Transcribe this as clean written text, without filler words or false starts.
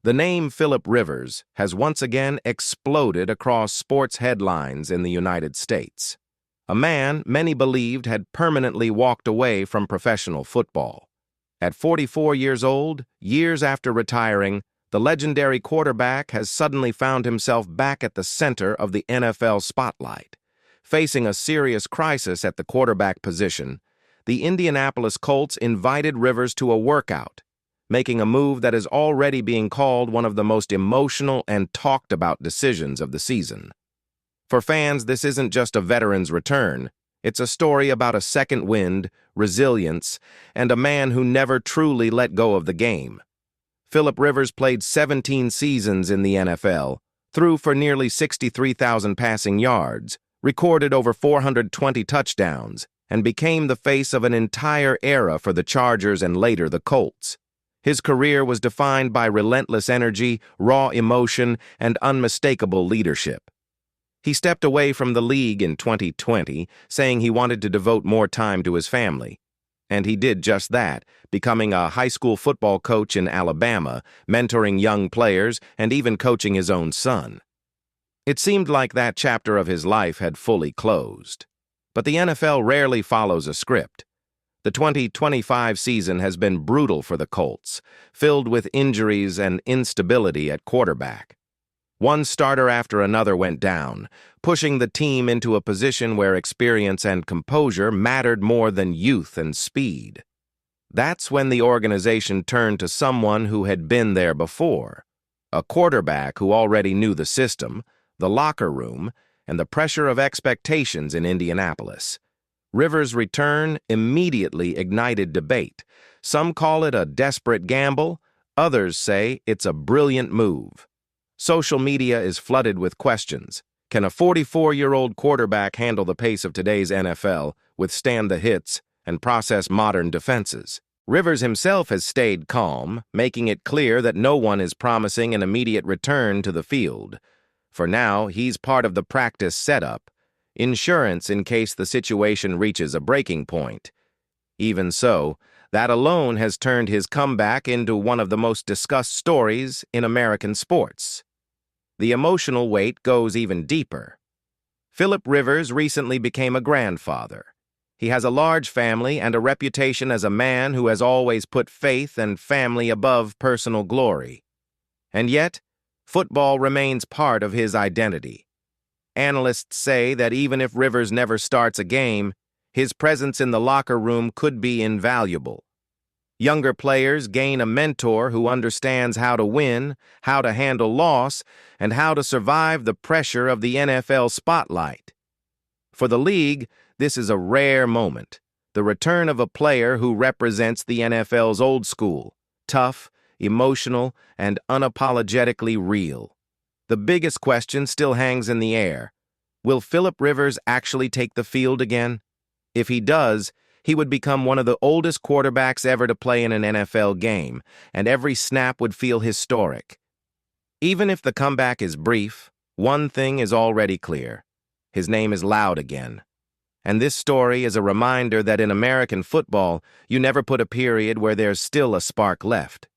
The name Philip Rivers has once again exploded across sports headlines in the United States. A man many believed had permanently walked away from professional football. At 44 years old, years after retiring, the legendary quarterback has suddenly found himself back at the center of the NFL spotlight. Facing a serious crisis at the quarterback position, the Indianapolis Colts invited Rivers to a workout, making a move that is already being called one of the most emotional and talked-about decisions of the season. For fans, this isn't just a veteran's return. It's a story about a second wind, resilience, and a man who never truly let go of the game. Philip Rivers played 17 seasons in the NFL, threw for nearly 63,000 passing yards, recorded over 420 touchdowns, and became the face of an entire era for the Chargers and later the Colts. His career was defined by relentless energy, raw emotion, and unmistakable leadership. He stepped away from the league in 2020, saying he wanted to devote more time to his family. And he did just that, becoming a high school football coach in Alabama, mentoring young players, and even coaching his own son. It seemed like that chapter of his life had fully closed. But the NFL rarely follows a script. The 2025 season has been brutal for the Colts, filled with injuries and instability at quarterback. One starter after another went down, pushing the team into a position where experience and composure mattered more than youth and speed. That's when the organization turned to someone who had been there before, a quarterback who already knew the system, the locker room, and the pressure of expectations in Indianapolis. Rivers' return immediately ignited debate. Some call it a desperate gamble, others say it's a brilliant move. Social media is flooded with questions. Can a 44-year-old quarterback handle the pace of today's NFL, withstand the hits, and process modern defenses? Rivers himself has stayed calm, making it clear that no one is promising an immediate return to the field. For now, he's part of the practice setup, insurance in case the situation reaches a breaking point. Even so, that alone has turned his comeback into one of the most discussed stories in American sports. The emotional weight goes even deeper. Philip Rivers recently became a grandfather. He has a large family and a reputation as a man who has always put faith and family above personal glory. And yet, football remains part of his identity. Analysts say that even if Rivers never starts a game, his presence in the locker room could be invaluable. Younger players gain a mentor who understands how to win, how to handle loss, and how to survive the pressure of the NFL spotlight. For the league, this is a rare moment, the return of a player who represents the NFL's old school, tough, emotional, and unapologetically real. The biggest question still hangs in the air. Will Philip Rivers actually take the field again? If he does, he would become one of the oldest quarterbacks ever to play in an NFL game, and every snap would feel historic. Even if the comeback is brief, one thing is already clear. His name is loud again. And this story is a reminder that in American football, you never put a period where there's still a spark left.